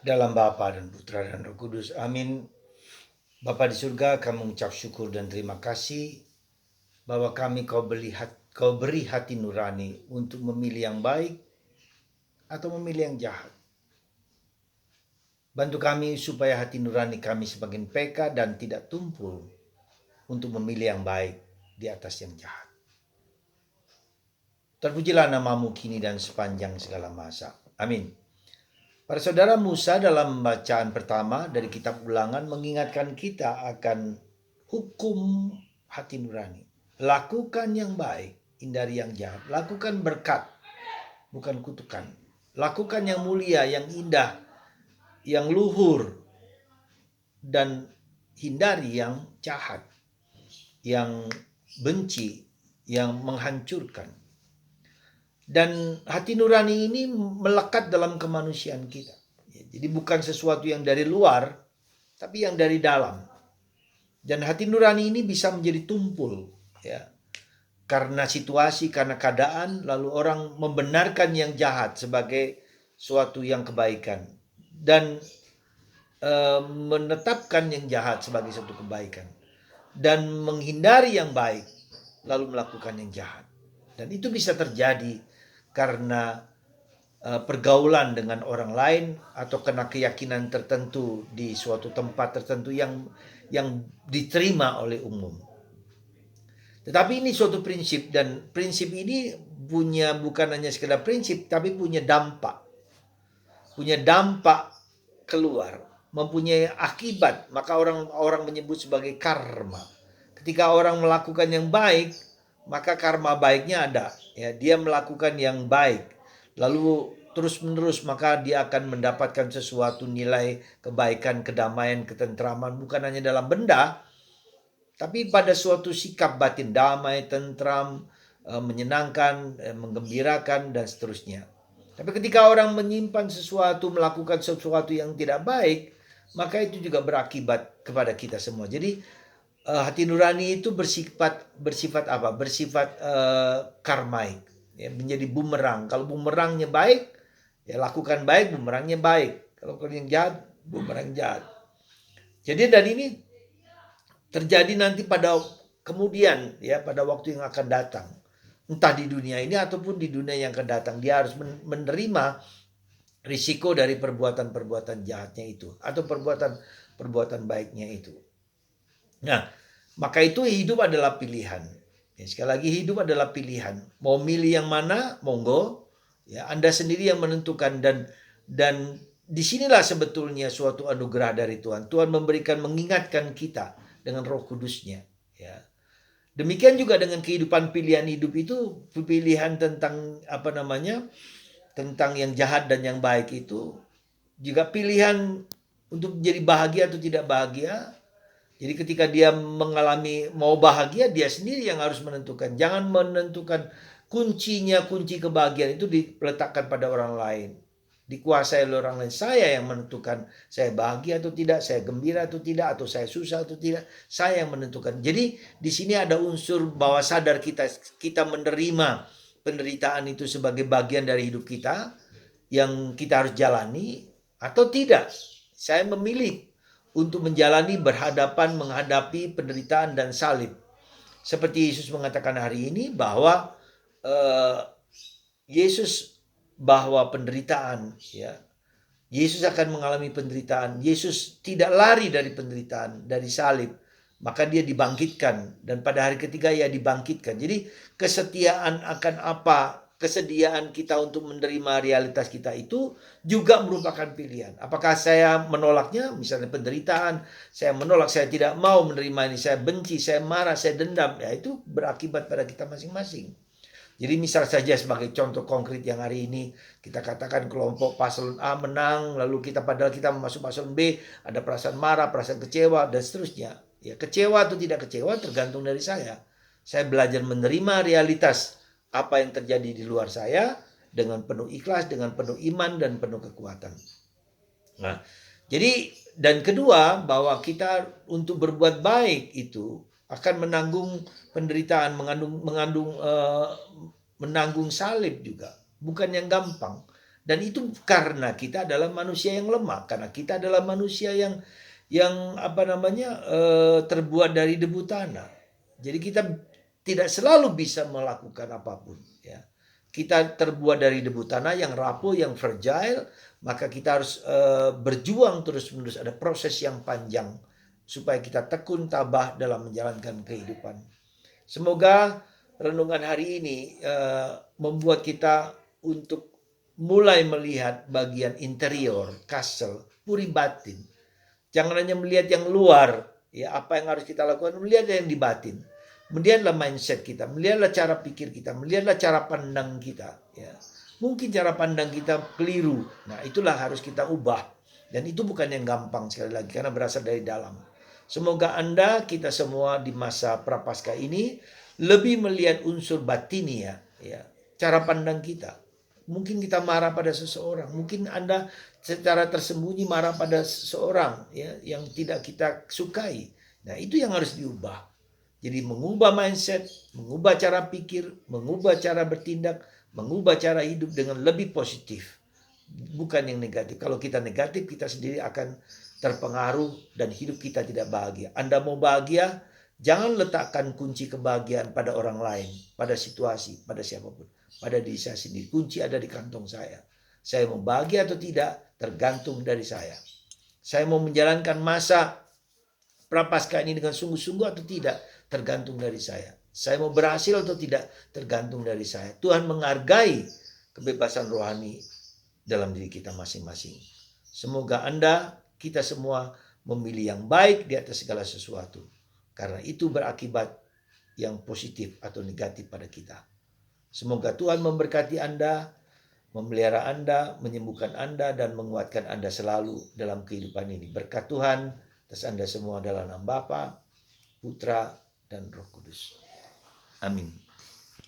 Dalam Bapa dan Putra dan Roh Kudus. Amin. Bapa di surga, kami mengucap syukur dan terima kasih bahwa kau beri hati nurani untuk memilih yang baik atau memilih yang jahat. Bantu kami supaya hati nurani kami semakin peka dan tidak tumpul untuk memilih yang baik di atas yang jahat. Terpujilah namamu kini dan sepanjang segala masa. Amin. Para saudara, Musa dalam bacaan pertama dari kitab Ulangan mengingatkan kita akan hukum hati nurani. Lakukan yang baik, hindari yang jahat. Lakukan berkat, bukan kutukan. Lakukan yang mulia, yang indah, yang luhur, dan hindari yang jahat, yang benci, yang menghancurkan. Dan hati nurani ini melekat dalam kemanusiaan kita. Jadi bukan sesuatu yang dari luar, tapi yang dari dalam. Dan hati nurani ini bisa menjadi tumpul, ya, karena situasi, karena keadaan, lalu orang membenarkan yang jahat sebagai suatu yang kebaikan dan menetapkan yang jahat sebagai suatu kebaikan dan menghindari yang baik lalu melakukan yang jahat. Dan itu bisa terjadi karena pergaulan dengan orang lain atau karena keyakinan tertentu di suatu tempat tertentu yang diterima oleh umum. Tetapi ini suatu prinsip, dan prinsip ini punya bukan hanya sekedar prinsip tapi punya dampak. Punya dampak keluar, mempunyai akibat, maka orang menyebut sebagai karma. Ketika orang melakukan yang baik, maka karma baiknya ada. Ya, dia melakukan yang baik, lalu terus-menerus maka dia akan mendapatkan sesuatu nilai kebaikan, kedamaian, ketentraman, bukan hanya dalam benda, tapi pada suatu sikap batin damai, tentram, menyenangkan, menggembirakan, dan seterusnya. Tapi ketika orang menyimpan sesuatu, melakukan sesuatu yang tidak baik, maka itu juga berakibat kepada kita semua. Jadi hati nurani itu bersifat apa? Bersifat karmaik, ya, menjadi bumerang. Kalau bumerangnya baik, ya lakukan baik, bumerangnya baik. Kalau yang jahat, bumerang jahat. Jadi dari ini terjadi nanti pada kemudian, ya, pada waktu yang akan datang. Entah di dunia ini ataupun di dunia yang akan datang, dia harus menerima risiko dari perbuatan-perbuatan jahatnya itu atau perbuatan baiknya itu. Nah, maka itu hidup adalah pilihan. Ya, sekali lagi hidup adalah pilihan. Mau milih yang mana, monggo. Ya, Anda sendiri yang menentukan, dan disinilah sebetulnya suatu anugerah dari Tuhan. Tuhan mengingatkan kita dengan Roh Kudus-Nya. Ya. Demikian juga dengan kehidupan pilihan hidup itu, pilihan tentang tentang yang jahat dan yang baik itu juga pilihan untuk menjadi bahagia atau tidak bahagia. Jadi ketika dia mengalami mau bahagia, dia sendiri yang harus menentukan. Jangan menentukan kunci kebahagiaan itu diletakkan pada orang lain. Dikuasai oleh orang lain. Saya yang menentukan saya bahagia atau tidak, saya gembira atau tidak, atau saya susah atau tidak. Saya yang menentukan. Jadi di sini ada unsur bawah sadar kita menerima penderitaan itu sebagai bagian dari hidup kita yang kita harus jalani atau tidak. Saya memilih untuk menjalani menghadapi penderitaan dan salib. Seperti Yesus mengatakan hari ini bahwa bahwa penderitaan, ya, Yesus akan mengalami penderitaan. Yesus tidak lari dari penderitaan, dari salib. Maka dia dibangkitkan, dan pada hari ketiga ia dibangkitkan. Jadi kesetiaan akan apa? Kesediaan kita untuk menerima realitas kita itu juga merupakan pilihan. Apakah saya menolaknya, misalnya penderitaan, saya menolak, saya tidak mau menerima ini, saya benci, saya marah, saya dendam, ya itu berakibat pada kita masing-masing. Jadi misal saja sebagai contoh konkret yang hari ini kita katakan kelompok paslon A menang, lalu padahal kita masuk paslon B, ada perasaan marah, perasaan kecewa, dan seterusnya. Ya, kecewa atau tidak kecewa tergantung dari saya. Saya belajar menerima realitas apa yang terjadi di luar saya dengan penuh ikhlas, dengan penuh iman, dan penuh kekuatan. Nah, jadi dan kedua, bahwa kita untuk berbuat baik itu akan menanggung penderitaan, menanggung salib juga, bukan yang gampang. Dan itu karena kita adalah manusia yang lemah, karena kita adalah manusia yang terbuat dari debu tanah. Jadi kita tidak selalu bisa melakukan apapun, ya. Kita terbuat dari debu tanah yang rapuh, yang fragile, maka kita harus berjuang terus-menerus. Ada proses yang panjang supaya kita tekun tabah dalam menjalankan kehidupan. Semoga renungan hari ini membuat kita untuk mulai melihat bagian interior, kasel, puri batin. Jangan hanya melihat yang luar, ya apa yang harus kita lakukan, melihat yang di batin. Melihatlah mindset kita, melihatlah cara pikir kita, melihatlah cara pandang kita. Ya. Mungkin cara pandang kita keliru. Nah, itulah harus kita ubah. Dan itu bukan yang gampang sekali lagi, karena berasal dari dalam. Semoga Anda, kita semua di masa Prapaskah ini, lebih melihat unsur batinia, ya, cara pandang kita. Mungkin kita marah pada seseorang, mungkin Anda secara tersembunyi marah pada seseorang, ya, yang tidak kita sukai. Nah, itu yang harus diubah. Jadi mengubah mindset, mengubah cara pikir, mengubah cara bertindak, mengubah cara hidup dengan lebih positif. Bukan yang negatif. Kalau kita negatif, kita sendiri akan terpengaruh dan hidup kita tidak bahagia. Anda mau bahagia, jangan letakkan kunci kebahagiaan pada orang lain, pada situasi, pada siapapun. Pada diri saya sendiri. Kunci ada di kantong saya. Saya mau bahagia atau tidak tergantung dari saya. Saya mau menjalankan masa Prapaskah ini dengan sungguh-sungguh atau tidak tergantung dari saya. Saya mau berhasil atau tidak tergantung dari saya. Tuhan menghargai kebebasan rohani dalam diri kita masing-masing. Semoga Anda, kita semua memilih yang baik di atas segala sesuatu. Karena itu berakibat yang positif atau negatif pada kita. Semoga Tuhan memberkati Anda, memelihara Anda, menyembuhkan Anda, dan menguatkan Anda selalu dalam kehidupan ini. Berkat Tuhan atas Anda semua dalam nama Bapa, Putra, dan Roh Kudus. Amin.